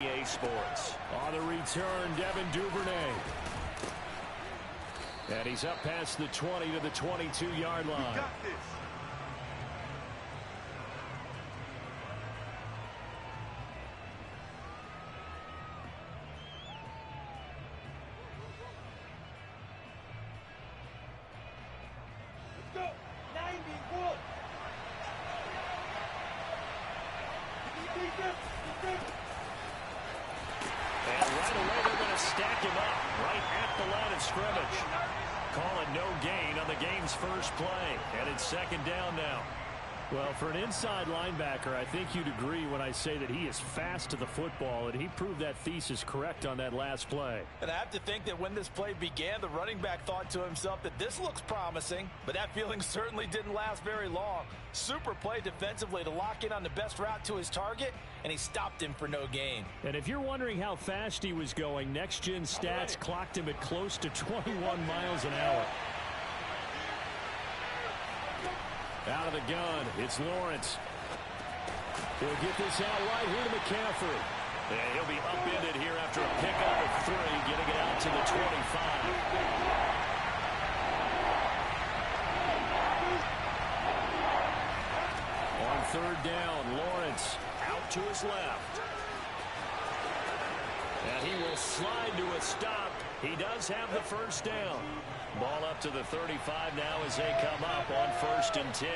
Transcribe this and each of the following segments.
EA Sports. On the return, Devin Duvernay. And he's up past the 20 to the 22-yard line. You got this. And right away they're going to stack him up right at the line of scrimmage. Calling no gain on the game's first play. And it's second down now. Well, for an inside linebacker, I think you'd agree when I say that he is fast to the football, and he proved that thesis correct on that last play. And I have to think that when this play began, the running back thought to himself that this looks promising, but that feeling certainly didn't last very long. Super play defensively to lock in on the best route to his target, and he stopped him for no gain. And if you're wondering how fast he was going, Next Gen Stats clocked him at close to 21 miles an hour. Out of the gun, it's Lawrence. He'll get this out right here to McCaffrey. And he'll be upended here after a pickup of 3, getting it out to the 25. On third down, Lawrence out to his left. And he will slide to a stop. He does have the first down. Ball up to the 35 now as they come up on 1st and 10.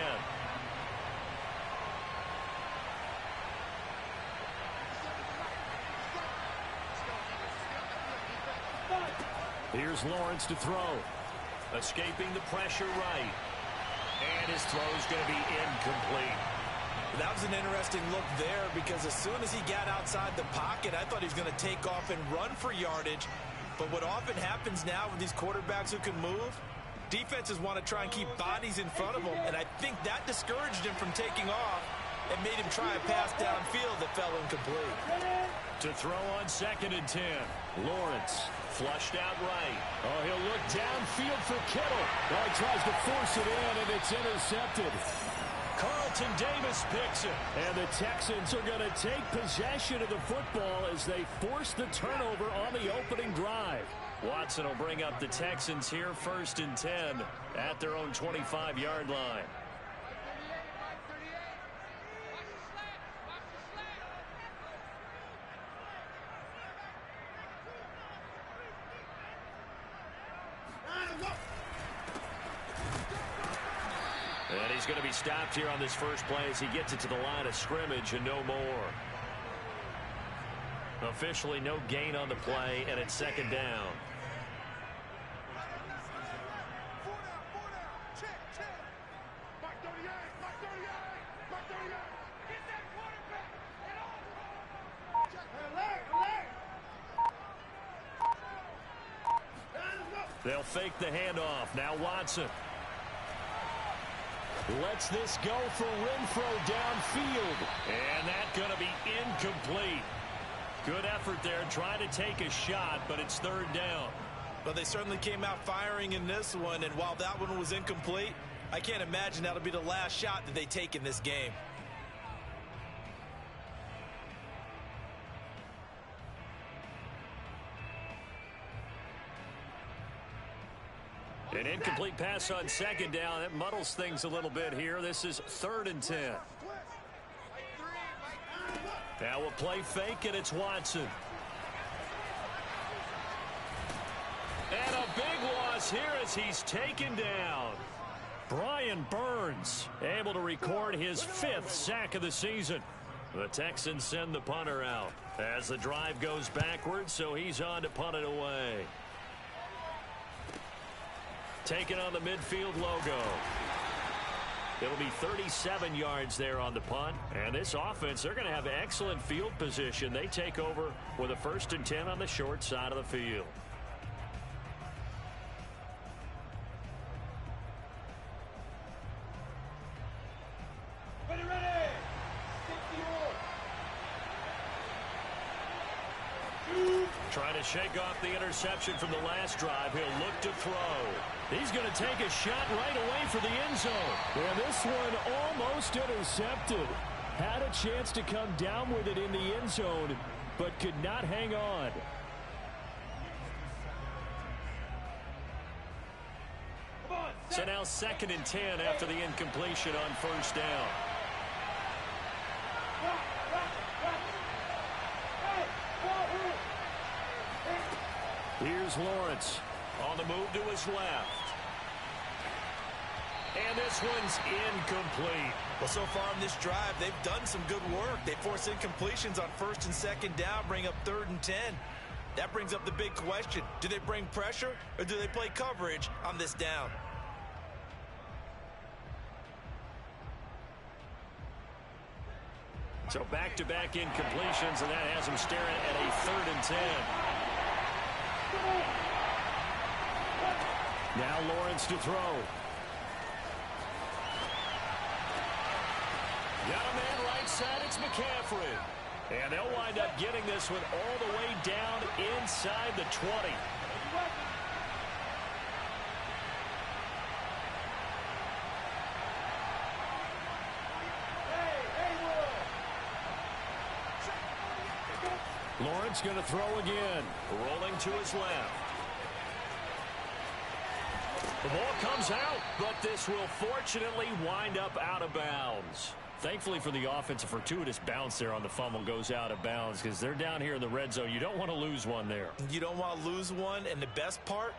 Here's Lawrence to throw. Escaping the pressure right. And his throw's going to be incomplete. That was an interesting look there because as soon as he got outside the pocket, I thought he was going to take off and run for yardage. But what often happens now with these quarterbacks who can move, defenses want to try and keep bodies in front of them, and I think that discouraged him from taking off and made him try a pass downfield that fell incomplete. To throw on 2nd and 10. Lawrence Flushed out right. Oh, he'll look downfield for Kittle. Oh, he tries to force it in, and it's intercepted. Carlton Davis picks it. And the Texans are going to take possession of the football as they force the turnover on the opening drive. Watson will bring up the Texans here 1st and 10 at their own 25-yard line. And he's going to be stopped here on this first play as he gets it to the line of scrimmage and no more. Officially no gain on the play, and it's 2nd down. They'll fake the handoff. Now Watson. Lets this go for Renfro downfield. And that's going to be incomplete. Good effort there, trying to take a shot, but it's 3rd down. But they certainly came out firing in this one, and while that one was incomplete, I can't imagine that'll be the last shot that they take in this game. An incomplete pass on 2nd down. That muddles things a little bit here. This is 3rd and 10. Now we'll play fake, and it's Watson. And a big loss here as he's taken down. Brian Burns able to record his 5th sack of the season. The Texans send the punter out as the drive goes backwards, so he's on to punt it away. Taking on the midfield logo. It'll be 37 yards there on the punt. And this offense, they're going to have excellent field position. They take over with a 1st and 10 on the short side of the field. Ready. Trying to shake off the interception from the last drive. He'll look to throw. He's going to take a shot right away for the end zone. And this one almost intercepted. Had a chance to come down with it in the end zone, but could not hang on. So now 2nd and 10 after the incompletion on first down. Here's Lawrence. On the move to his left. And this one's incomplete. Well, so far on this drive, they've done some good work. They force incompletions on 1st and 2nd down, bring up 3rd and 10. That brings up the big question. Do they bring pressure or do they play coverage on this down? So back-to-back incompletions, and that has them staring at a 3rd and 10. Now Lawrence to throw. Got a man right side, it's McCaffrey. And they'll wind up getting this one all the way down inside the 20. Lawrence going to throw again. Rolling to his left. The ball comes out, but this will fortunately wind up out of bounds. Thankfully for the offense, a fortuitous bounce there on the fumble goes out of bounds because they're down here in the red zone. You don't want to lose one there. You don't want to lose one, and the best part,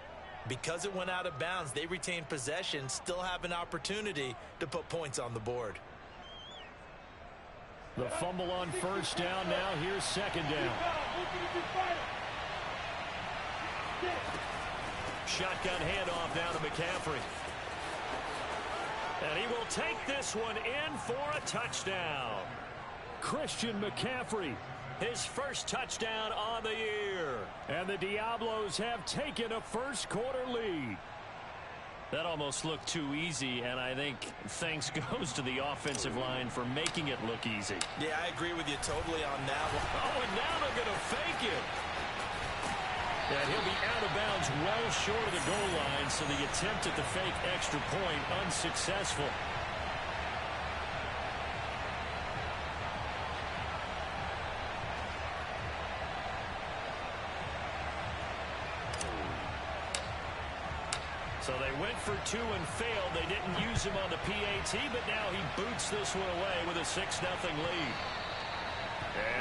because it went out of bounds, they retain possession, still have an opportunity to put points on the board. The fumble on first down. Now here's 2nd down. Shotgun handoff now to McCaffrey. And he will take this one in for a touchdown. Christian McCaffrey. His first touchdown on the year. And the Diablos have taken a first-quarter lead. That almost looked too easy, and I think thanks goes to the offensive line for making it look easy. Yeah, I agree with you totally on that one. Oh, and now they're going to fake it. And he'll be out of bounds well short of the goal line, so the attempt at the fake extra point unsuccessful. So they went for 2 and failed. They didn't use him on the PAT, but now he boots this one away with a 6-0 lead.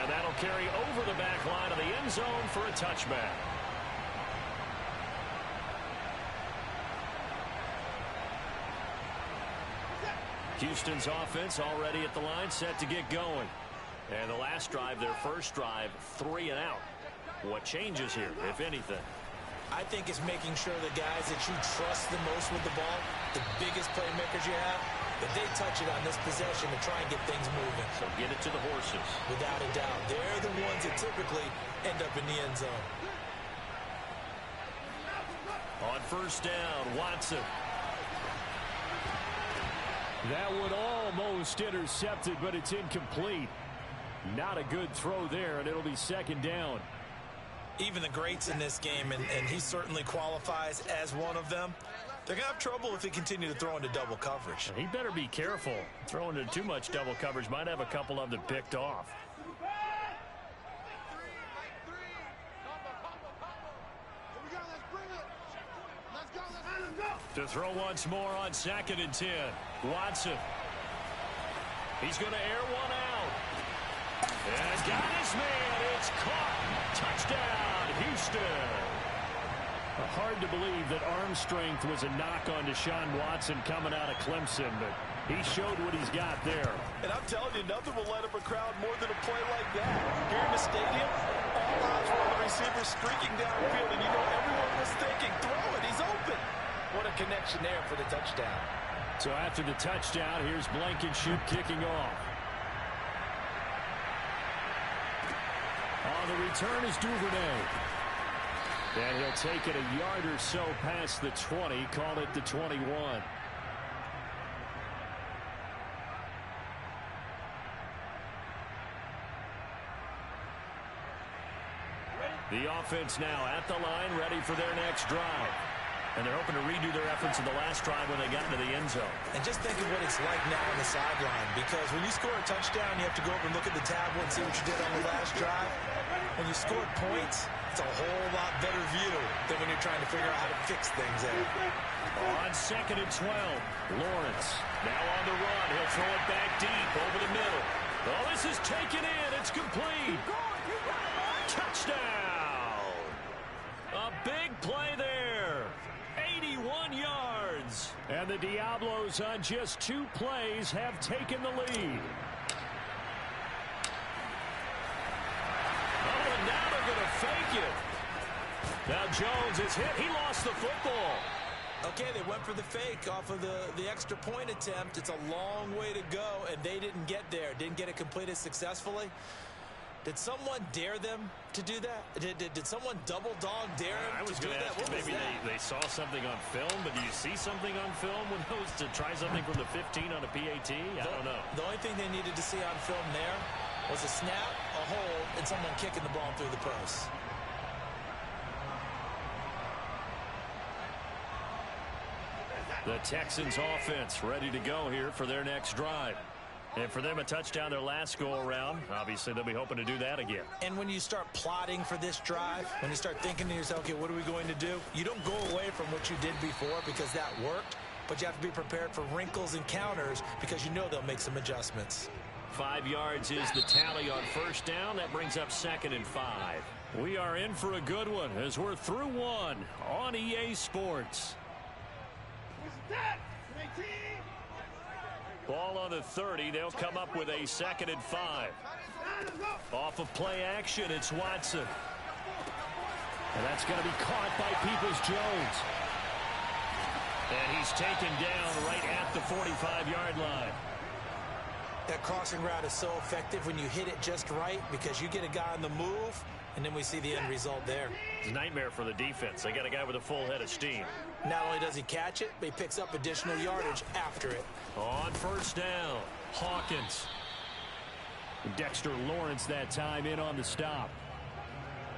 And that'll carry over the back line of the end zone for a touchback. Houston's offense already at the line, set to get going. And the last drive, their first drive, 3 and out. What changes here, if anything? I think it's making sure the guys that you trust the most with the ball, the biggest playmakers you have, that they touch it on this possession to try and get things moving. So get it to the horses. Without a doubt. They're the ones that typically end up in the end zone. On first down, Watson. That one almost intercepted, but it's incomplete. Not a good throw there, and it'll be 2nd down. Even the greats in this game, and he certainly qualifies as one of them, they're going to have trouble if they continue to throw into double coverage. He better be careful. Throwing into too much double coverage might have a couple of them picked off. To throw once more on 2nd and 10. Watson. He's going to air one out. And got his man. It's caught. Touchdown, Houston. Hard to believe that arm strength was a knock on Deshaun Watson coming out of Clemson, but he showed what he's got there. And I'm telling you, nothing will light up a crowd more than a play like that. Here in the stadium, all eyes were on the receiver streaking downfield, and you know everyone was thinking, throw it, he's open. What a connection there for the touchdown. So after the touchdown, here's Blankenship kicking off. On the return is Duvernay. And he'll take it a yard or so past the 20, call it the 21. The offense now at the line, ready for their next drive. And they're hoping to redo their efforts in the last drive when they got into the end zone. And just think of what it's like now on the sideline, because when you score a touchdown, you have to go over and look at the tablet and see what you did on the last drive. When you score points, it's a whole lot better view than when you're trying to figure out how to fix things there. On 2nd and 12, Lawrence now on the run. He'll throw it back deep over the middle. Oh, this is taken in. It's complete. Touchdown. A big play there. 81 yards. And the Diablos on just 2 plays have taken the lead. Oh, and now they're going to fake it. Now Jones is hit. He lost the football. Okay, they went for the fake off of the extra point attempt. It's a long way to go, and they didn't get there. Didn't get it completed successfully. Did someone dare them to do that? Did someone double dog dare them I was to do going to that? ask you, maybe they saw something on film, but do you see something on film when those to try something from the 15 on a PAT? I don't know. The only thing they needed to see on film there was a snap, a hold, and someone kicking the ball through the post. The Texans offense ready to go here for their next drive. And for them, a touchdown their last go-around. Obviously, they'll be hoping to do that again. And when you start plotting for this drive, when you start thinking to yourself, okay, what are we going to do? You don't go away from what you did before because that worked, but you have to be prepared for wrinkles and counters because you know they'll make some adjustments. 5 yards is the tally on first down. That brings up 2nd and 5. We are in for a good one as we're through one on EA Sports. Ball on the 30. They'll come up with a 2nd and 5. Off of play action, it's Watson. And that's going to be caught by Peoples-Jones. And he's taken down right at the 45-yard line. That crossing route is so effective when you hit it just right because you get a guy on the move, and then we see the end result there. It's a nightmare for the defense. They got a guy with a full head of steam. Not only does he catch it, but he picks up additional yardage after it. On first down, Hawkins. Dexter Lawrence that time in on the stop.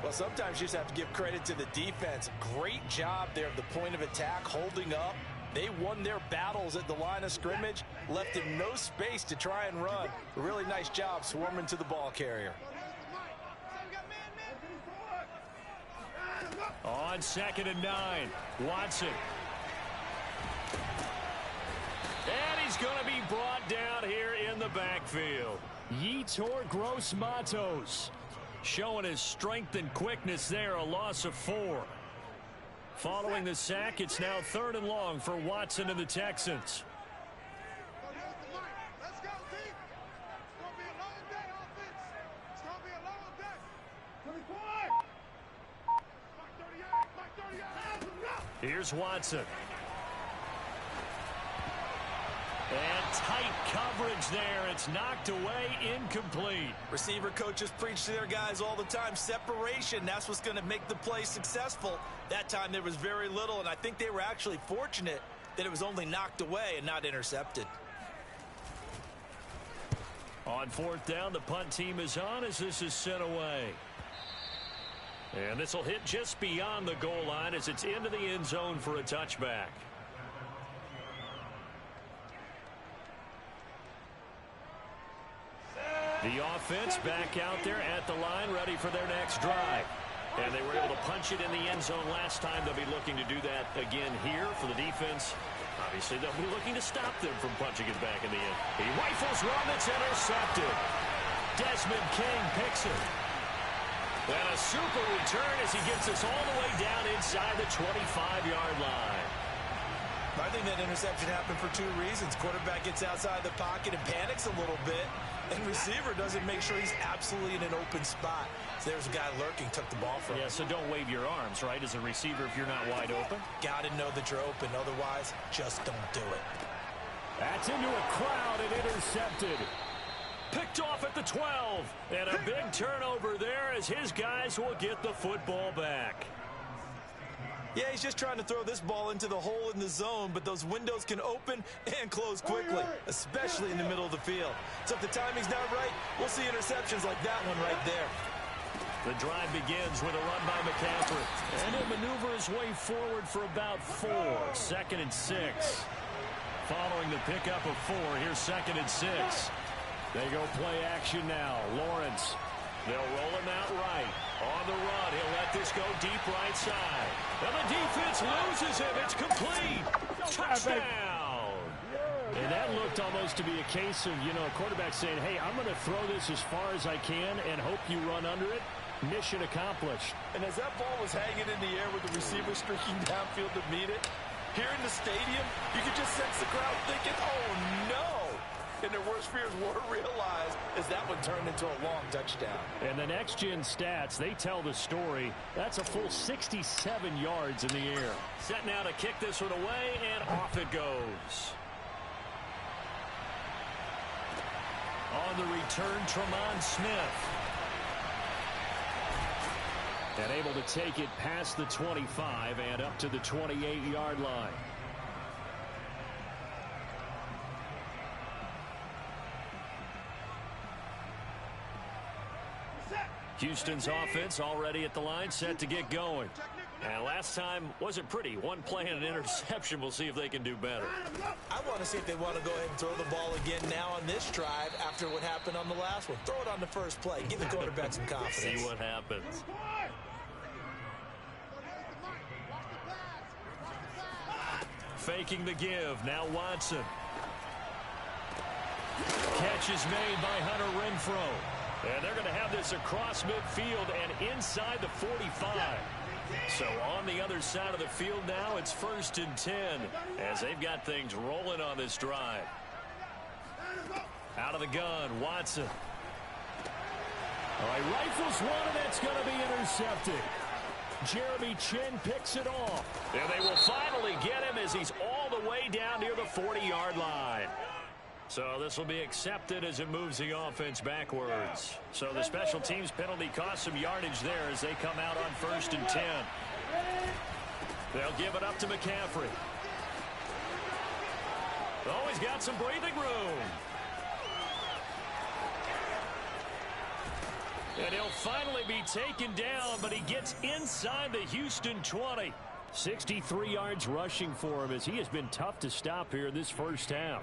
Well, sometimes you just have to give credit to the defense. Great job there at the point of attack, holding up. They won their battles at the line of scrimmage, left him no space to try and run. A really nice job swarming to the ball carrier. On 2nd and 9, Watson. And he's going to be brought down here in the backfield. Yetur Gross-Matos showing his strength and quickness there, a loss of 4. Following the sack, it's now 3rd and long for Watson and the Texans. Here's Watson. And tight coverage there. It's knocked away, incomplete. Receiver coaches preach to their guys all the time. Separation, that's what's going to make the play successful. That time there was very little, and I think they were actually fortunate that it was only knocked away and not intercepted. On 4th down, the punt team is on as this is sent away. And this will hit just beyond the goal line as it's into the end zone for a touchback. The offense back out there at the line, ready for their next drive. And they were able to punch it in the end zone last time. They'll be looking to do that again here for the defense. Obviously, they'll be looking to stop them from punching it back in the end. He rifles one that's intercepted. Desmond King picks it. And a super return as he gets us all the way down inside the 25-yard line. I think that interception happened for 2 reasons. Quarterback gets outside the pocket and panics a little bit, and receiver doesn't make sure he's absolutely in an open spot. So there's a guy lurking, took the ball from him. Yeah, so don't wave your arms, right, as a receiver if you're not wide open. Got to know that you're open. Otherwise, just don't do it. That's into a crowd and intercepted. Picked off at the 12. And a big turnover there as his guys will get the football back. Yeah, he's just trying to throw this ball into the hole in the zone, but those windows can open and close quickly, especially in the middle of the field. So if the timing's not right, we'll see interceptions like that one right there. The drive begins with a run by McCaffrey. And he'll maneuver his way forward for about 4. 2nd and 6. Following the pickup of 4, here's 2nd and 6. They go play action now. Lawrence They'll roll him out right. On the run, he'll let this go deep right side. And the defense loses him. It's complete. Touchdown. And that looked almost to be a case of, a quarterback saying, hey, I'm going to throw this as far as I can and hope you run under it. Mission accomplished. And as that ball was hanging in the air with the receiver streaking downfield to meet it, here in the stadium, you could just sense the crowd thinking, oh, no. And their worst fears were realized as that one turned into a long touchdown. And the next-gen stats, they tell the story. That's a full 67 yards in the air. Set now to kick this one away, and off it goes. On the return, Tremont Smith. And able to take it past the 25 and up to the 28-yard line. Houston's offense already at the line, set to get going. And last time wasn't pretty. One play and an interception. We'll see if they can do better. I want to see if they want to go ahead and throw the ball again now on this drive after what happened on the last one. Throw it on the first play. Give the quarterback some confidence. See what happens. Faking the give. Now Watson. Catch is made by Hunter Renfrow. And they're going to have this across midfield and inside the 45. So on the other side of the field now, it's 1st and 10 as they've got things rolling on this drive. Out of the gun, Watson. All right, rifles one, and that's going to be intercepted. Jeremy Chin picks it off. And they will finally get him as he's all the way down near the 40-yard line. So this will be accepted as it moves the offense backwards. So the special teams penalty cost some yardage there as they come out on 1st and 10. They'll give it up to McCaffrey. Oh, he's got some breathing room. And he'll finally be taken down, but he gets inside the Houston 20. 63 yards rushing for him as he has been tough to stop here in this first half.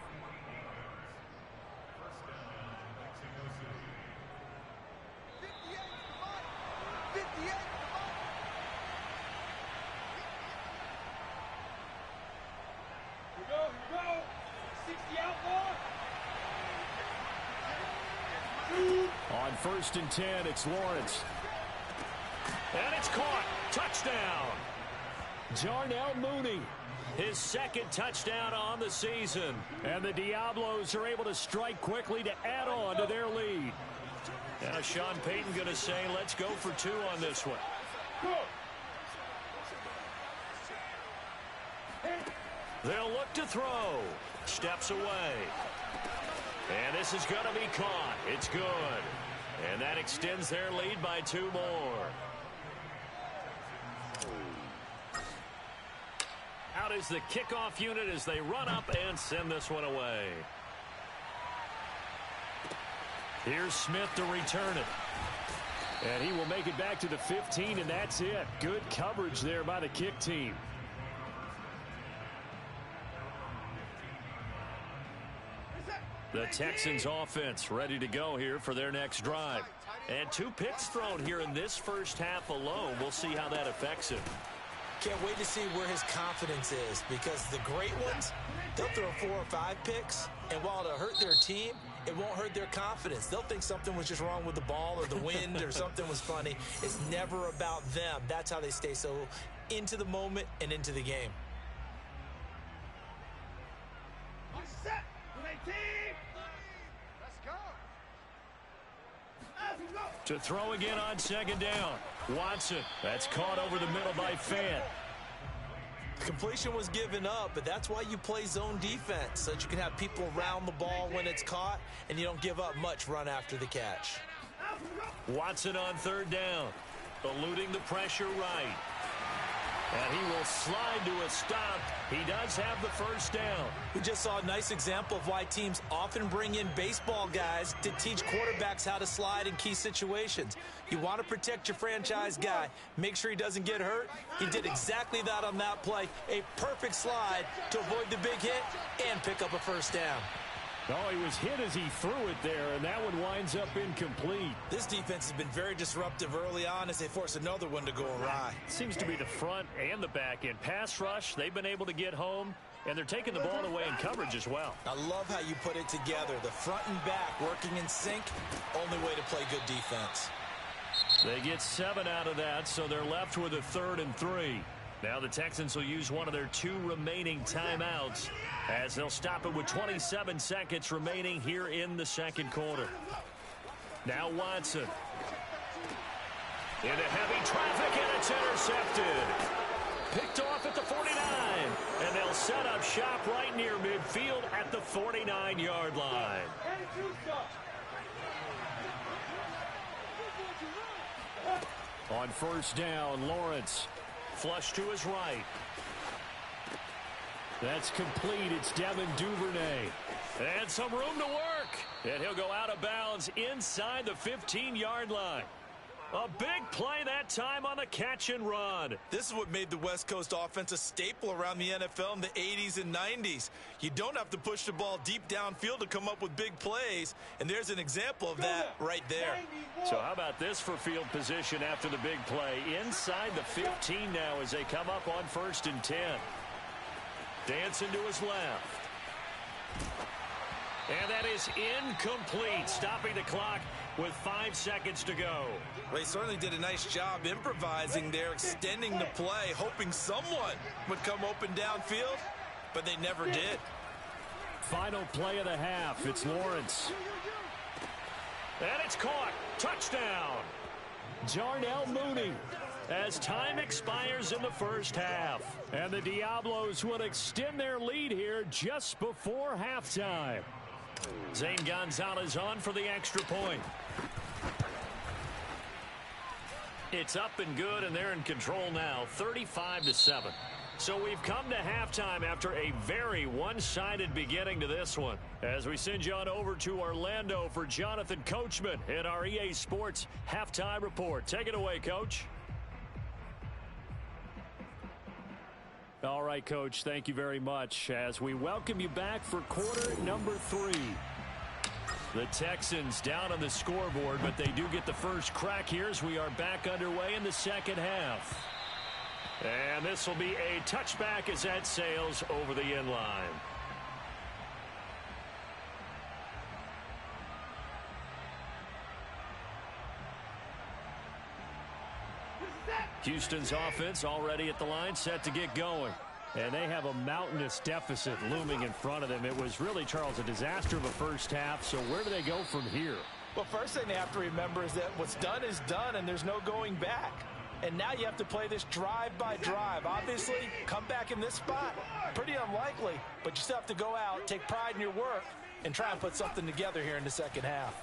On 1st and 10, it's Lawrence. And it's caught. Touchdown. Darnell Mooney. His second touchdown on the season. And the Diablos are able to strike quickly to add on to their lead. Now Sean Payton going to say, let's go for 2 on this one. They'll look to throw. Steps away. And this is going to be caught. It's good. And that extends their lead by 2 more. Out is the kickoff unit as they run up and send this one away. Here's Smith to return it. And he will make it back to the 15, and that's it. Good coverage there by the kick team. The Texans offense ready to go here for their next drive. And 2 picks thrown here in this first half alone. We'll see how that affects him. Can't wait to see where his confidence is, because the great ones, they'll throw 4 or 5 picks, and while it'll hurt their team, it won't hurt their confidence. They'll think something was just wrong with the ball or the wind or something was funny. It's never about them. That's how they stay so into the moment and into the game. Set. 18. To throw again on 2nd down. Watson. That's caught over the middle by Fant. Completion was given up, but that's why you play zone defense, so that you can have people around the ball when it's caught, and you don't give up much run after the catch. Watson on 3rd down. Eluding the pressure right. And he will slide to a stop. He does have the 1st down. We just saw a nice example of why teams often bring in baseball guys to teach quarterbacks how to slide in key situations. You want to protect your franchise guy. Make sure he doesn't get hurt. He did exactly that on that play. A perfect slide to avoid the big hit and pick up a 1st down. Oh, he was hit as he threw it there, and that one winds up incomplete. This defense has been very disruptive early on as they force another one to go awry. Seems to be the front and the back end. Pass rush, they've been able to get home, and they're taking the ball away in coverage as well. I love how you put it together. The front and back working in sync, only way to play good defense. They get 7 out of that, so they're left with a 3rd and 3. Now the Texans will use one of their 2 remaining timeouts as they'll stop it with 27 seconds remaining here in the second quarter. Now Watson. Into heavy traffic, and it's intercepted. Picked off at the 49, and they'll set up shop right near midfield at the 49-yard line. On first down, Lawrence. Flush to his right. That's complete. It's Devin Duvernay. And some room to work. And he'll go out of bounds inside the 15-yard line. A big play that time on the catch and run. This is what made the West Coast offense a staple around the NFL in the 80s and 90s. You don't have to push the ball deep downfield to come up with big plays, and there's an example of that right there. So how about this for field position after the big play? Inside the 15 now as they come up on 1st and 10. Dancing to his left. And that is incomplete, stopping the clock with 5 seconds to go. Well, he certainly did a nice job improvising there, extending the play, hoping someone would come open downfield, but they never did. Final play of the half. It's Lawrence. And it's caught. Touchdown. Darnell Mooney. As time expires in the first half. And the Diablos will extend their lead here just before halftime. Zane Gonzalez on for the extra point. It's up and good, and they're in control now, 35-7. So we've come to halftime after a very one-sided beginning to this one. As we send you on over to Orlando for Jonathan Coachman in our EA Sports Halftime Report. Take it away, Coach. All right, Coach, thank you very much as we welcome you back for quarter number 3. The Texans down on the scoreboard, but they do get the first crack here as we are back underway in the second half. And this will be a touchback as that sails over the end line. Houston's offense already at the line, set to get going. And they have a mountainous deficit looming in front of them. It was really, Charles, a disaster of a first half. So where do they go from here? Well, first thing they have to remember is that what's done is done, and there's no going back. And now you have to play this drive by drive. Obviously, come back in this spot, pretty unlikely. But you still have to go out, take pride in your work, and try and put something together here in the second half.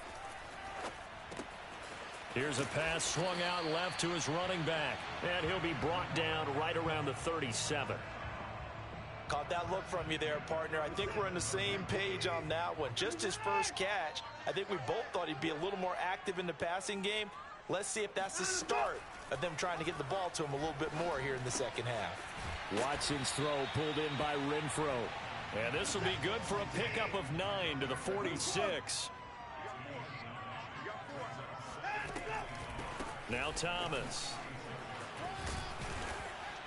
Here's a pass swung out left to his running back. And he'll be brought down right around the 37. Caught that look from you there, partner. I think we're on the same page on that one. Just his first catch. I think we both thought he'd be a little more active in the passing game. Let's see if that's the start of them trying to get the ball to him a little bit more here in the second half. Watson's throw pulled in by Renfro. And this will be good for a pickup of 9 to the 46. Now Thomas.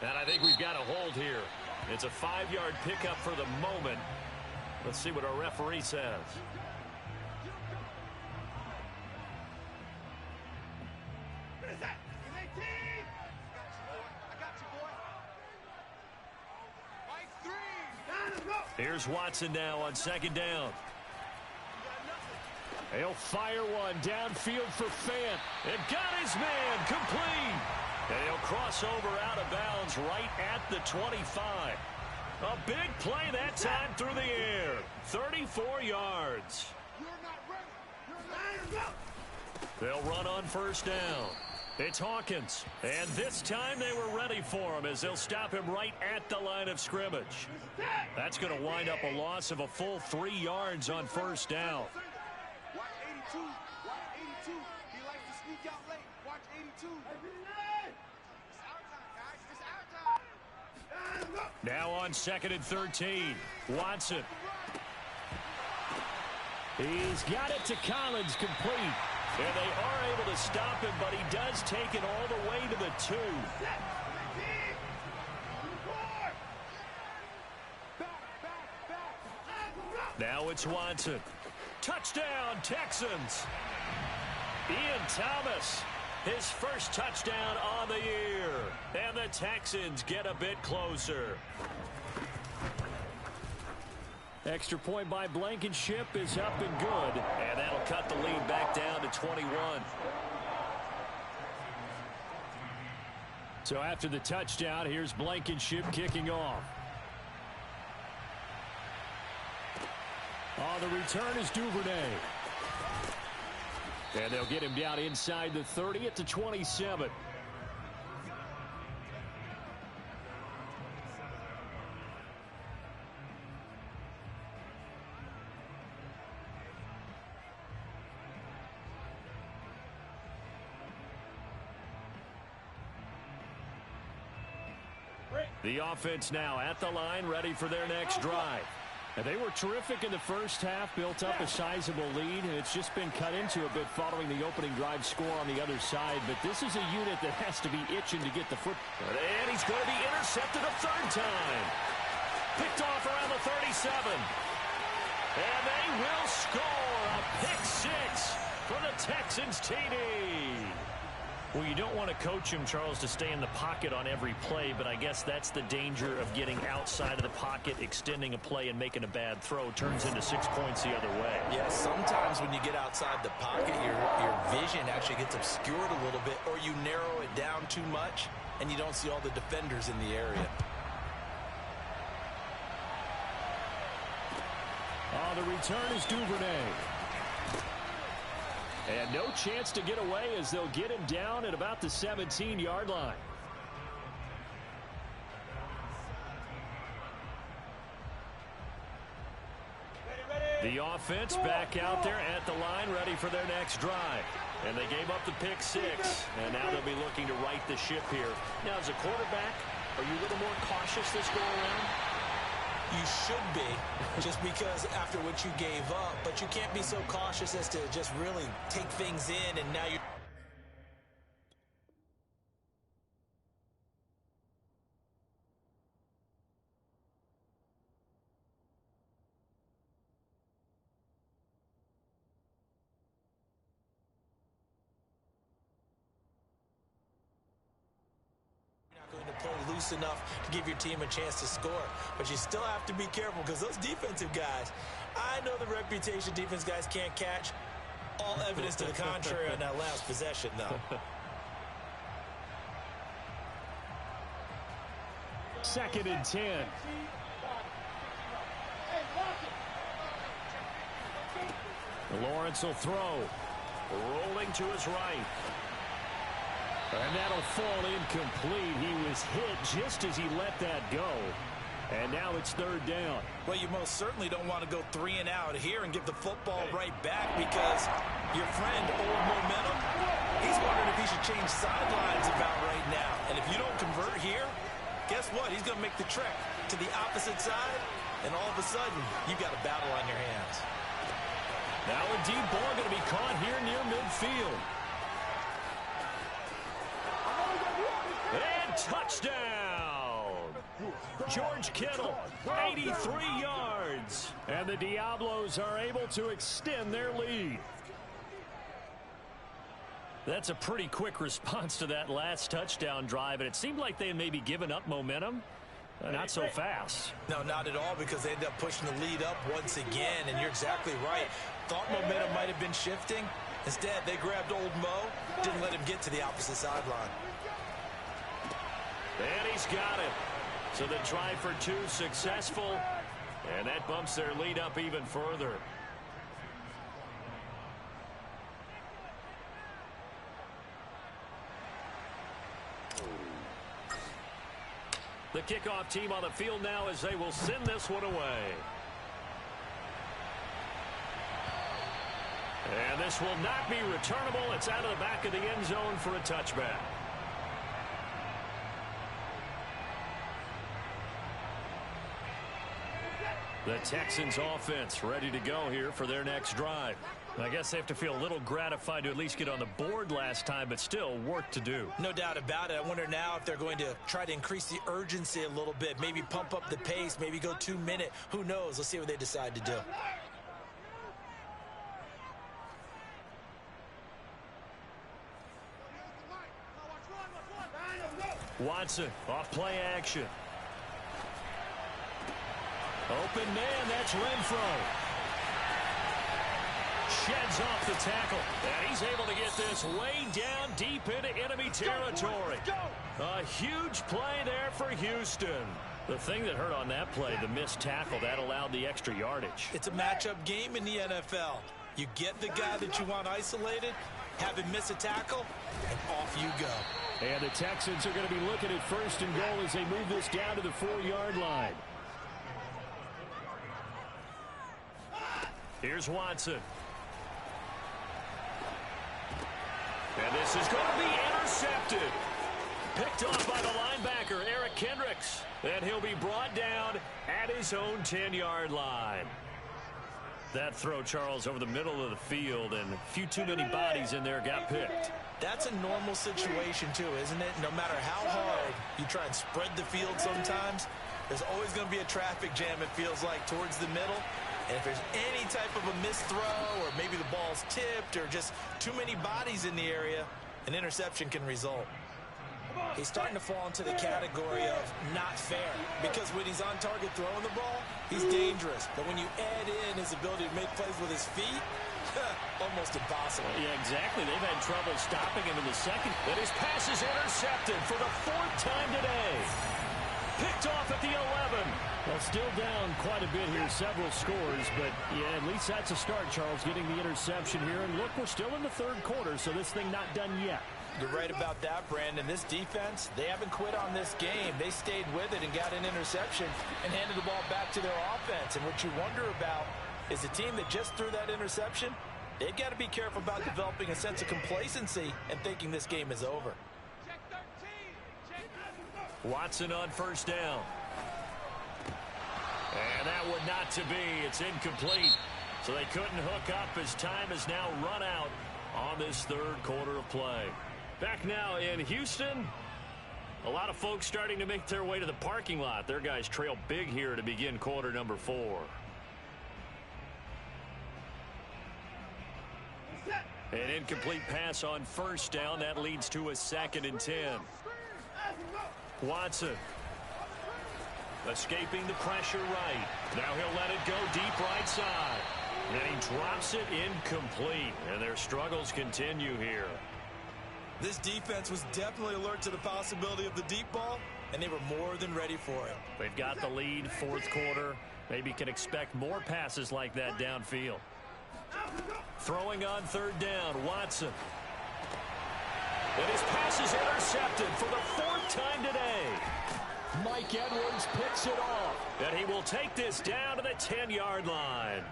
And I think we've got a hold here. It's a 5-yard pickup for the moment. Let's see what our referee says. Here's Watson now on second down. He'll fire one downfield for Fant. And got his man complete. And he'll cross over out of bounds right at the 25. A big play that time through the air. 34 yards. They'll run on first down. It's Hawkins. And this time they were ready for him as they'll stop him right at the line of scrimmage. That's going to wind up a loss of a full 3 yards on first down. Watch 82. Watch 82. He likes to sneak out late. Watch 82. It's our time, guys. It's our time. Now on second and 13. Watson. He's got it to Collins, complete. And they are able to stop him, but he does take it all the way to the 2. Now it's Watson. Touchdown, Texans. Ian Thomas, his first touchdown on the year. And the Texans get a bit closer. Extra point by Blankenship is up and good. And that'll cut the lead back down to 21. So after the touchdown, here's Blankenship kicking off. On the return is Duvernay. And they'll get him down inside the 30 at the 27. The offense now at the line, ready for their next drive. And they were terrific in the first half, built up a sizable lead, and it's just been cut into a bit following the opening drive score on the other side. But this is a unit that has to be itching to get the foot. And he's going to be intercepted a third time. Picked off around the 37. And they will score a pick 6 for the Texans TD. Well, you don't want to coach him, Charles, to stay in the pocket on every play, but I guess that's the danger of getting outside of the pocket, extending a play, and making a bad throw. Turns into 6 points the other way. Yeah, sometimes when you get outside the pocket, your vision actually gets obscured a little bit, or you narrow it down too much, and you don't see all the defenders in the area. On the return is Duvernay. And no chance to get away as they'll get him down at about the 17-yard line. The offense back out there at the line, ready for their next drive. And they gave up the pick 6, and now they'll be looking to right the ship here. Now, as a quarterback, are you a little more cautious this go around? You should be, just because after what you gave up, but you can't be so cautious as to just really take things in, and now you're... going to play loose enough to give your team a chance to score. But you still have to be careful because those defensive guys, I know the reputation defense guys can't catch. All evidence to the contrary on that last possession, though. Second and 10. Lawrence will throw. Rolling to his right. And that'll fall incomplete. He was hit just as he let that go. And now it's third down. Well, you most certainly don't want to go 3 and out here and give the football right back because your friend, Old Momentum, he's wondering if he should change sidelines about right now. And if you don't convert here, guess what? He's going to make the trek to the opposite side, and all of a sudden, you've got a battle on your hands. Now a deep ball going to be caught here near midfield. And touchdown! George Kittle, 83 yards. And the Diablos are able to extend their lead. That's a pretty quick response to that last touchdown drive, and it seemed like they had maybe given up momentum. Not so fast. No, not at all, because they ended up pushing the lead up once again, and you're exactly right. Thought momentum might have been shifting. Instead, they grabbed Old Mo, didn't let him get to the opposite sideline. And he's got it. So the try for 2 successful, and that bumps their lead up even further. The kickoff team on the field now as they will send this one away. And this will not be returnable. It's out of the back of the end zone for a touchback. The Texans offense ready to go here for their next drive. I guess they have to feel a little gratified to at least get on the board last time, but still work to do. No doubt about it. I wonder now if they're going to try to increase the urgency a little bit, maybe pump up the pace, maybe go 2-minute. Who knows? Let's see what they decide to do. Watson off play action. Open man, that's Renfro. Sheds off the tackle. And he's able to get this way down deep into enemy territory. A huge play there for Houston. The thing that hurt on that play, the missed tackle, that allowed the extra yardage. It's a matchup game in the NFL. You get the guy that you want isolated, have him miss a tackle, and off you go. And the Texans are going to be looking at first and goal as they move this down to the 4-yard line. Here's Watson. And this is going to be intercepted. Picked off by the linebacker, Eric Kendricks. And he'll be brought down at his own 10-yard line. That throw, Charles, over the middle of the field, and a few too many bodies in there got picked. That's a normal situation, too, isn't it? No matter how hard you try and spread the field sometimes, there's always going to be a traffic jam, it feels like, towards the middle. And if there's any type of a missed throw, or maybe the ball's tipped, or just too many bodies in the area, an interception can result. He's starting to fall into the category of not fair, because when he's on target throwing the ball, he's dangerous. But when you add in his ability to make plays with his feet, almost impossible. Yeah, exactly. They've had trouble stopping him in the second. And his pass is intercepted for the 4th time today. Picked off at the 11. Well, still down quite a bit here, several scores, but yeah, at least that's a start, Charles, getting the interception here. And look, we're still in the 3rd quarter, so this thing not done yet. You're right about that, Brandon. This defense, they haven't quit on this game. They stayed with it and got an interception and handed the ball back to their offense. And what you wonder about is the team that just threw that interception, they've got to be careful about developing a sense of complacency and thinking this game is over. Watson on first down. And that would not to be. It's incomplete. So they couldn't hook up as time has now run out on this 3rd quarter of play. Back now in Houston. A lot of folks starting to make their way to the parking lot. Their guys trail big here to begin quarter number 4. An incomplete pass on first down. That leads to a 2nd and 10. Watson escaping the pressure right. Now he'll let it go deep right side. And he drops it incomplete. And their struggles continue here. This defense was definitely alert to the possibility of the deep ball, and they were more than ready for it. They've got the lead, 4th quarter. Maybe can expect more passes like that downfield. Throwing on 3rd down, Watson. And his pass is intercepted for the 4th time today. Mike Edwards picks it off. And he will take this down to the 10-yard line.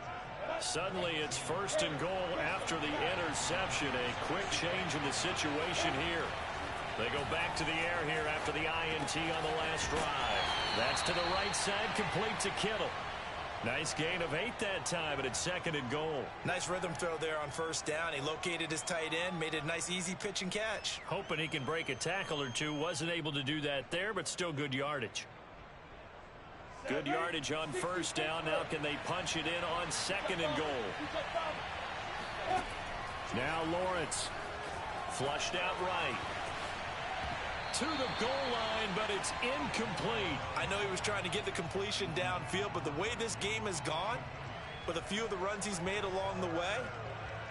Suddenly it's 1st and goal after the interception. A quick change in the situation here. They go back to the air here after the INT on the last drive. That's to the right side, complete to Kittle. Nice gain of 8 that time, and it's 2nd and goal. Nice rhythm throw there on first down. He located his tight end, made it a nice easy pitch and catch. Hoping he can break a tackle or two. Wasn't able to do that there, but still good yardage. Good yardage on first down. Now can they punch it in on 2nd and goal? Now Lawrence. Flushed out right. To the goal line, but it's incomplete. I know he was trying to get the completion downfield, but the way this game has gone, with a few of the runs he's made along the way,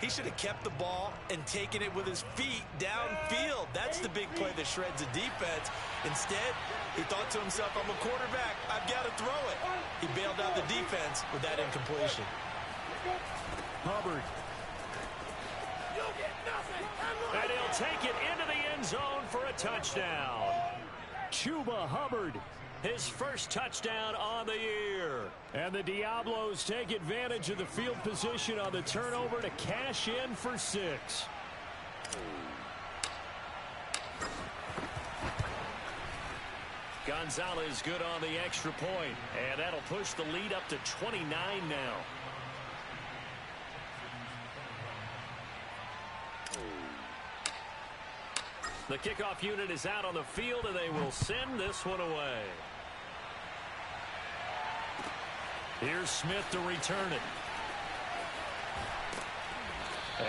he should have kept the ball and taken it with his feet downfield. That's the big play that shreds the defense. Instead, he thought to himself, I'm a quarterback. I've got to throw it. He bailed out the defense with that incompletion. Hubbard. And he'll take it into the end zone for a touchdown. Chuba Hubbard, his first touchdown on the year. And the Diablos take advantage of the field position on the turnover to cash in for 6. Got Gonzalez good on the extra point, and that'll push the lead up to 29 now. The kickoff unit is out on the field, and they will send this one away. Here's Smith to return it.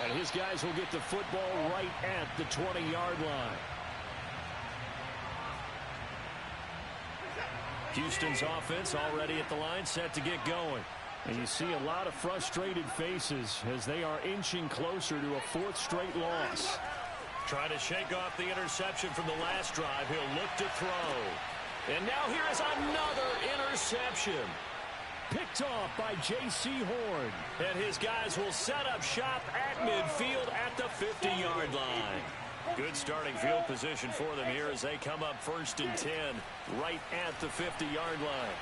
And his guys will get the football right at the 20-yard line. Houston's offense already at the line, set to get going. And you see a lot of frustrated faces as they are inching closer to a fourth straight loss. Trying to shake off the interception from the last drive. He'll look to throw. And now here is another interception. Picked off by J.C. Horn. And his guys will set up shop at midfield at the 50-yard line. Good starting field position for them here as they come up 1st and 10 right at the 50-yard line.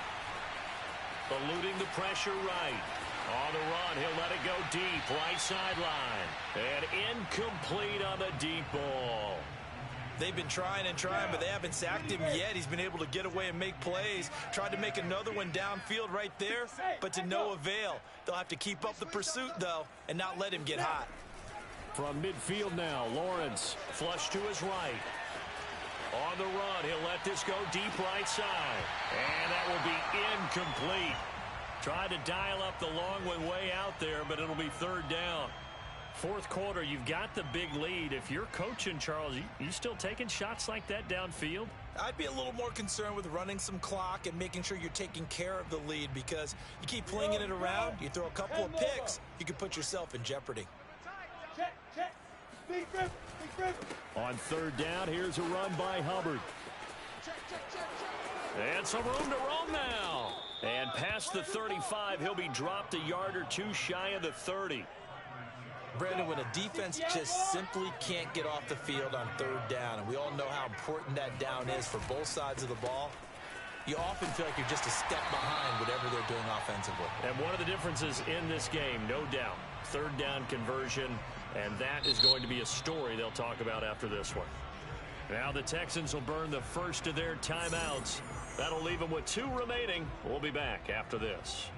Eluding the pressure right. On the run, he'll let it go deep, right sideline. And incomplete on the deep ball. They've been trying and trying, but they haven't sacked him yet. He's been able to get away and make plays. Tried to make another one downfield right there, but to no avail. They'll have to keep up the pursuit, though, and not let him get hot. From midfield now, Lawrence flush to his right. On the run, he'll let this go deep right side. And that will be incomplete. Tried to dial up the long one way out there, but it'll be 3rd down. 4th quarter, you've got the big lead. If you're coaching, Charles, you still taking shots like that downfield? I'd be a little more concerned with running some clock and making sure you're taking care of the lead, because you keep flinging it around, you throw a couple of picks, you can put yourself in jeopardy. On 3rd down, here's a run by Hubbard. And some room to roam now. And past the 35, he'll be dropped a yard or two shy of the 30. Brandon, when a defense just simply can't get off the field on 3rd down, and we all know how important that down is for both sides of the ball, you often feel like you're just a step behind whatever they're doing offensively. And one of the differences in this game, no doubt, 3rd down conversion, and that is going to be a story they'll talk about after this one. Now the Texans will burn the first of their timeouts. That'll leave them with 2 remaining. We'll be back after this.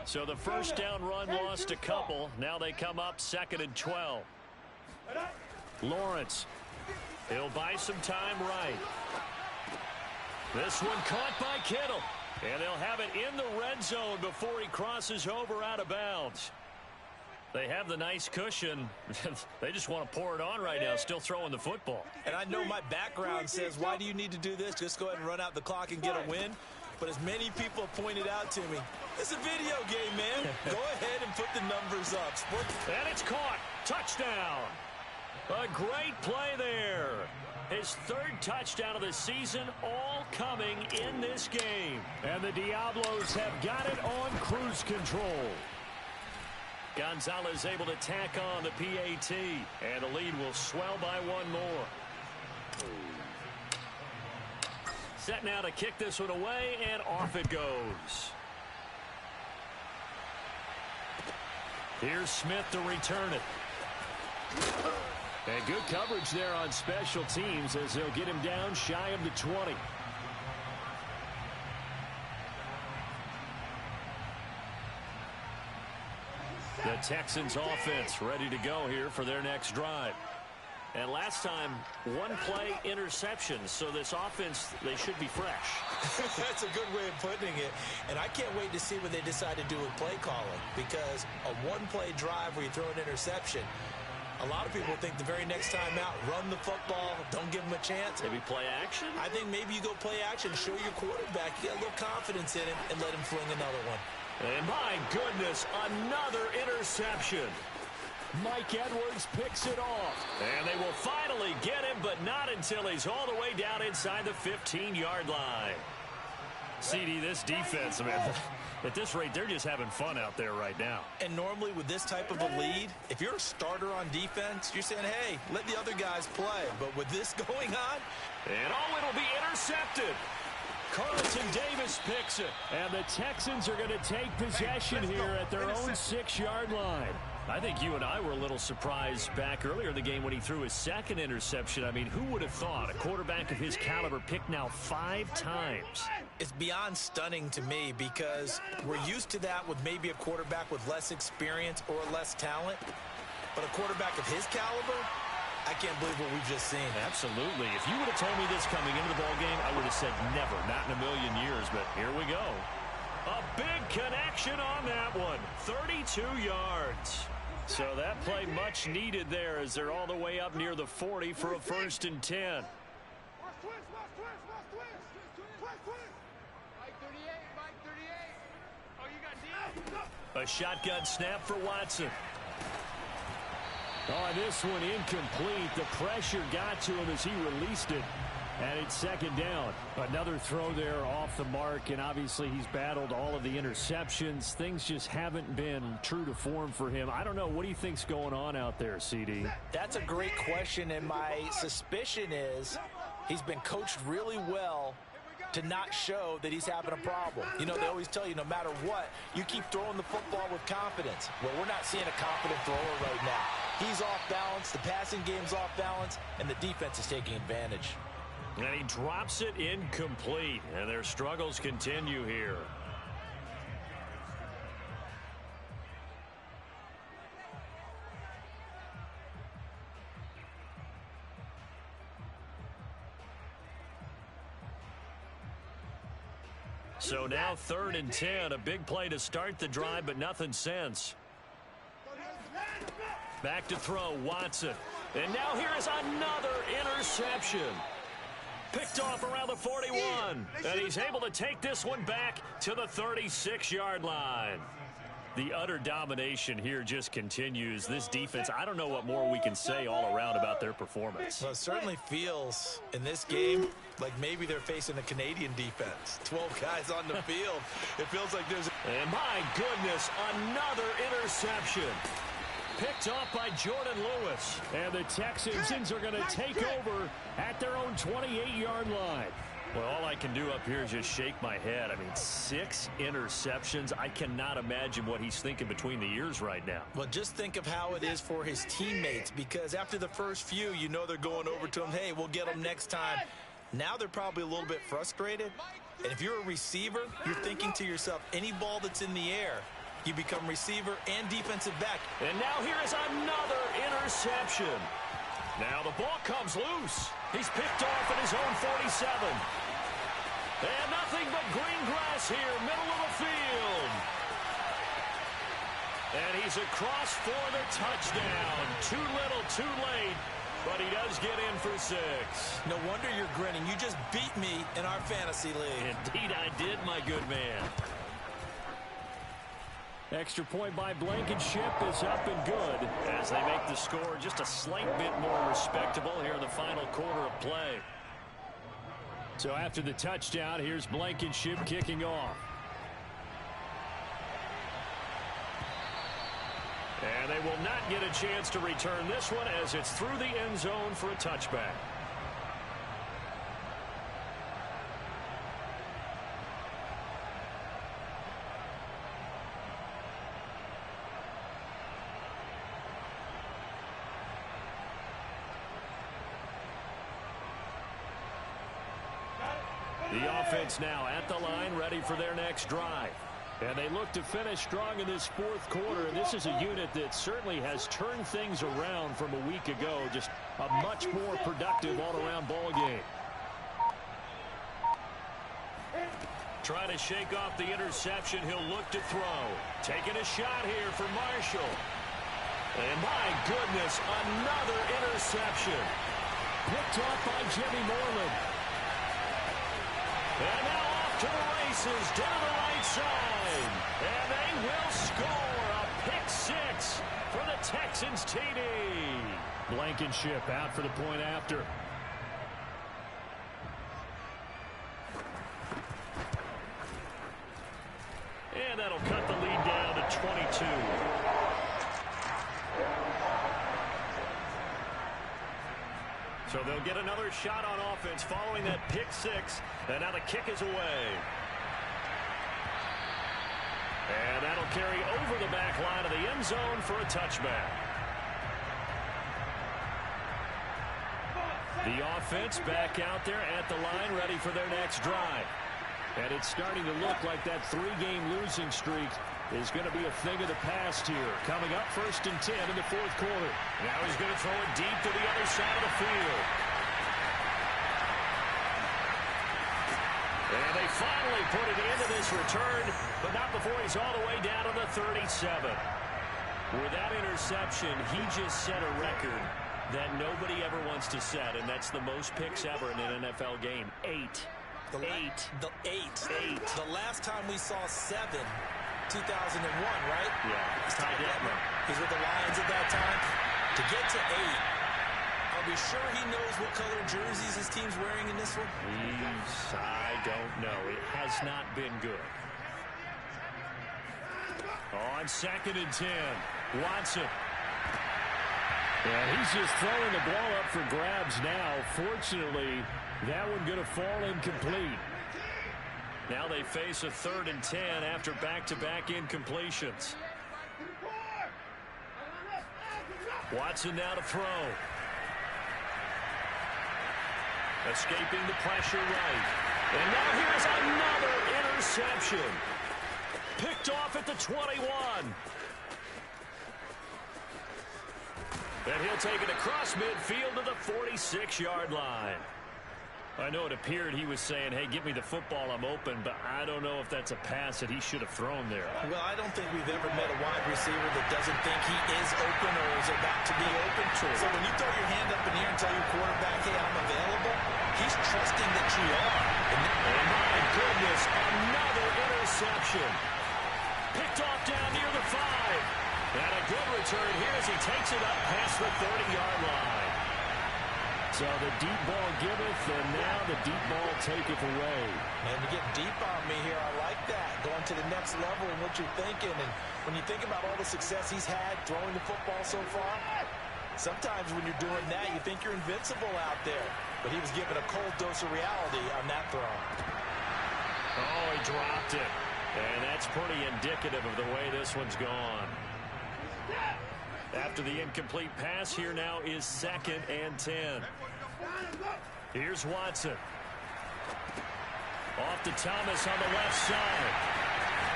So the 1st down run lost a couple. Now they come up 2nd and 12. Lawrence. He'll buy some time right. This one caught by Kittle. And they'll have it in the red zone before he crosses over out of bounds. They have the nice cushion. They just want to pour it on right now, still throwing the football. And I know my background says, why do you need to do this? Just go ahead and run out the clock and get a win. But as many people have pointed out to me, it's a video game, man. Go ahead and put the numbers up. And it's caught. Touchdown. A great play there. His 3rd touchdown of the season, all coming in this game. And the Diablos have got it on cruise control. Gonzalez able to tack on the PAT, and the lead will swell by 1 more. Set now to kick this one away, and off it goes. Here's Smith to return it. And good coverage there on special teams as they'll get him down shy of the 20. The Texans offense ready to go here for their next drive. And last time, 1 play interception. So this offense, they should be fresh. That's a good way of putting it. And I can't wait to see what they decide to do with play calling. Because a 1-play drive where you throw an interception, a lot of people think the very next time out, run the football, don't give them a chance. Maybe play action? I think maybe you go play action, show your quarterback, get a little confidence in him, and let him fling another one. And my goodness, another interception. Mike Edwards picks it off. And they will finally get him, but not until he's all the way down inside the 15-yard line. CD, this defense, man, at this rate, they're just having fun out there right now. And normally with this type of a lead, if you're a starter on defense, you're saying, hey, let the other guys play. But with this going on, and it'll be intercepted. Carlton Davis picks it. And the Texans are going to take possession here at their own 6-yard line. I think you and I were a little surprised back earlier in the game when he threw his second interception. I mean, who would have thought a quarterback of his caliber picked now 5 times? It's beyond stunning to me because we're used to that with maybe a quarterback with less experience or less talent. But a quarterback of his caliber, I can't believe what we've just seen. Absolutely. If you would have told me this coming into the ball game, I would have said never, not in a million years. But here we go. A big connection on that one. 32 yards. So that play much needed there as they're all the way up near the 40 for a 1st and 10. A shotgun snap for Watson. Oh, this one incomplete. The pressure got to him as he released it. And it's 2nd down. Another throw there off the mark, and obviously he's battled all of the interceptions. Things just haven't been true to form for him. I don't know. What do you think's going on out there, CD? That's a great question, and my suspicion is he's been coached really well to not show that he's having a problem. You know, they always tell you no matter what, you keep throwing the football with confidence. Well, we're not seeing a confident thrower right now. He's off balance, the passing game's off balance, and the defense is taking advantage. And he drops it incomplete, and their struggles continue here. So now 3rd and 10, a big play to start the drive, but nothing since. Back to throw, Watson. And now here is another interception. Picked off around the 41. And he's able to take this one back to the 36-yard line. The utter domination here just continues. This defense, I don't know what more we can say all around about their performance. Well, it certainly feels in this game like maybe they're facing a Canadian defense. 12 guys on the field. It feels like there's... And my goodness, another interception. Picked off by Jordan Lewis. And the Texans are going to take over at their own 28-yard line. Well, all I can do up here is just shake my head. I mean, 6 interceptions. I cannot imagine what he's thinking between the ears right now. Well, just think of how it is for his teammates, because after the first few, you know they're going over to him, hey, we'll get them next time. Now they're probably a little bit frustrated. And if you're a receiver, you're thinking to yourself, any ball that's in the air, you become receiver and defensive back. And now here is another interception. Now the ball comes loose. He's picked off at his own 47. And nothing but green grass here, middle of the field. And he's across for the touchdown. Too little, too late. But he does get in for 6. No wonder you're grinning. You just beat me in our fantasy league. Indeed I did, my good man. Extra point by Blankenship is up and good as they make the score just a slight bit more respectable here in the final quarter of play. So after the touchdown, here's Blankenship kicking off. And they will not get a chance to return this one as it's through the end zone for a touchback. The offense now at the line, ready for their next drive. And they look to finish strong in this 4th quarter. And this is a unit that certainly has turned things around from a week ago. Just a much more productive all-around ball game. Trying to shake off the interception. He'll look to throw. Taking a shot here for Marshall. And my goodness, another interception. Picked off by Jimmy Moreland. And now off to the races, down the right side. And they will score a pick 6 for the Texans TD. Blankenship out for the point after. And that'll cut the lead down to 22. So they'll get another shot on offense following that pick six. And now the kick is away. And that'll carry over the back line of the end zone for a touchback. The offense back out there at the line, ready for their next drive. And it's starting to look like that 3-game losing streak is going to be a thing of the past here. Coming up 1st and 10 in the 4th quarter. Now he's going to throw it deep to the other side of the field. And they finally put it into this return, but not before he's all the way down to the 37. With that interception, he just set a record that nobody ever wants to set, and that's the most picks ever in an NFL game. 8. The last time we saw 7, 2001, right? Yeah. Ty Detmer. He's with the Lions at that time. To get to 8, are we sure he knows what color jerseys his team's wearing in this one? I don't know. It has not been good. On 2nd and 10, Watson. And he's just throwing the ball up for grabs now. Fortunately, that one going to fall incomplete. Now they face a 3rd and 10 after back-to-back incompletions. Watson now to throw. Escaping the pressure right. And now here's another interception. Picked off at the 21. And he'll take it across midfield to the 46-yard line. I know it appeared he was saying, hey, give me the football, I'm open, but I don't know if that's a pass that he should have thrown there. Well, I don't think we've ever met a wide receiver that doesn't think he is open or is about to be open. So when you throw your hand up in the air and tell your quarterback, hey, I'm available, he's trusting that you are. And my goodness, another interception. Picked off down near the 5. And a good return here as he takes it up past the 30-yard line. So the deep ball giveth, and now the deep ball taketh away. Man, you get deep on me here. I like that. Going to the next level in what you're thinking. And when you think about all the success he's had throwing the football so far, sometimes when you're doing that, you think you're invincible out there. But he was given a cold dose of reality on that throw. Oh, he dropped it. And that's pretty indicative of the way this one's gone. After the incomplete pass, here now is 2nd and 10. Here's Watson. Off to Thomas on the left side.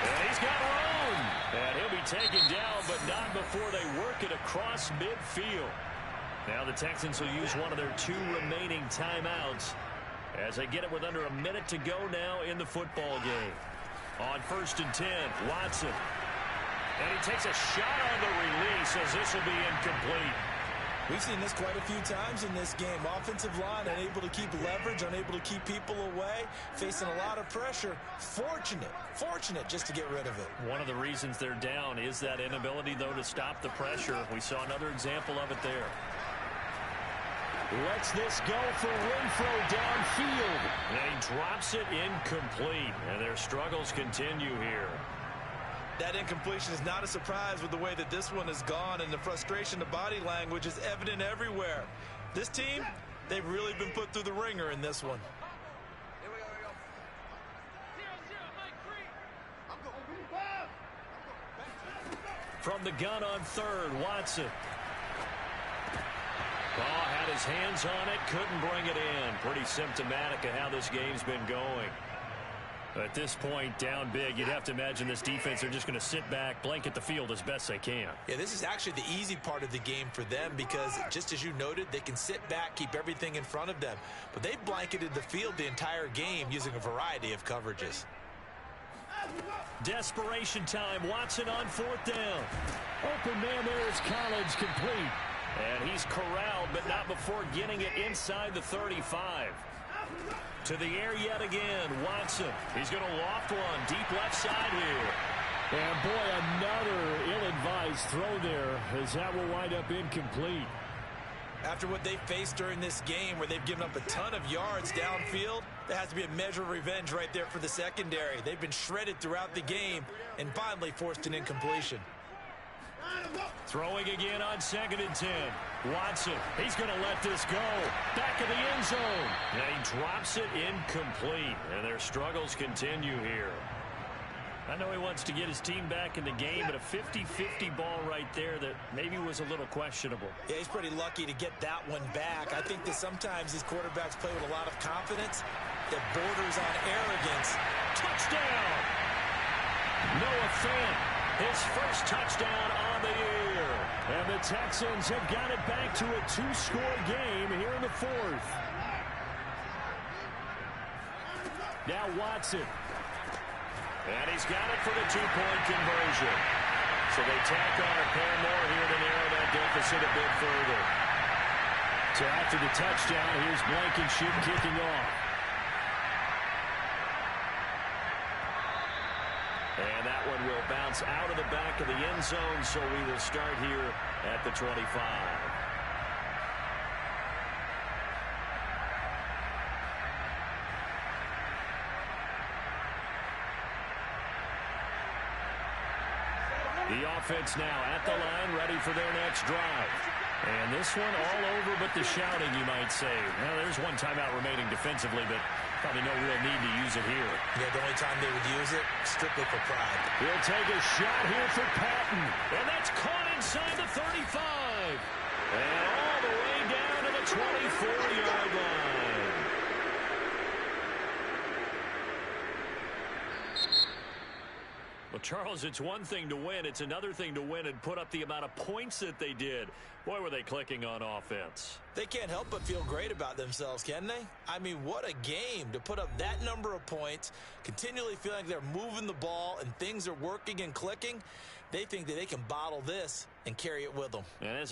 And he's got room. And he'll be taken down, but not before they work it across midfield. Now the Texans will use one of their 2 remaining timeouts as they get it with under a minute to go now in the football game. On 1st and 10, Watson. And he takes a shot on the release as this will be incomplete. We've seen this quite a few times in this game. Offensive line unable to keep leverage, unable to keep people away, facing a lot of pressure. Fortunate just to get rid of it. One of the reasons they're down is that inability, though, to stop the pressure. We saw another example of it there. Lets this go for Renfro downfield. And he drops it incomplete. And their struggles continue here. That incompletion is not a surprise with the way that this one has gone, and the frustration, the body language is evident everywhere. This team, they've really been put through the ringer in this one. From the gun on 3rd, Watson. Ball had his hands on it, couldn't bring it in. Pretty symptomatic of how this game's been going. At this point, down big, you'd have to imagine this defense are just going to sit back, blanket the field as best they can. Yeah, this is actually the easy part of the game for them because, just as you noted, they can sit back, keep everything in front of them. But they've blanketed the field the entire game using a variety of coverages. Desperation time. Watson on 4th down. Open man there is Collins, complete. And he's corralled, but not before getting it inside the 35. To the air yet again, Watson. He's going to loft one deep left side here. And boy, another ill-advised throw there as that will wind up incomplete. After what they faced during this game where they've given up a ton of yards downfield, there has to be a measure of revenge right there for the secondary. They've been shredded throughout the game and finally forced an incompletion. Throwing again on 2nd and 10. Watson, he's going to let this go. Back of the end zone. And he drops it incomplete. And their struggles continue here. I know he wants to get his team back in the game, but a 50-50 ball right there that maybe was a little questionable. Yeah, he's pretty lucky to get that one back. I think that sometimes these quarterbacks play with a lot of confidence that borders on arrogance. Touchdown! Noah Fant, his first touchdown on the year. And the Texans have got it back to a 2-score game here in the 4th. Now Watson. And he's got it for the 2-point conversion. So they tack on a pair more here to narrow that deficit a bit further. So after the touchdown, here's Blankenship kicking off. And that one will bounce out of the back of the end zone, so we will start here at the 25. The offense now at the line, ready for their next drive. And this one all over but the shouting, you might say. Well, there's one timeout remaining defensively, but probably no real need to use it here. Yeah, the only time they would use it, strictly for pride. He'll take a shot here for Patton. And that's caught inside the 35. And all the way down to the 24-yard line. Well, Charles, it's one thing to win. It's another thing to win and put up the amount of points that they did. Boy, were they clicking on offense. They can't help but feel great about themselves, can they? I mean, what a game to put up that number of points, continually feeling like they're moving the ball and things are working and clicking. They think that they can bottle this and carry it with them. And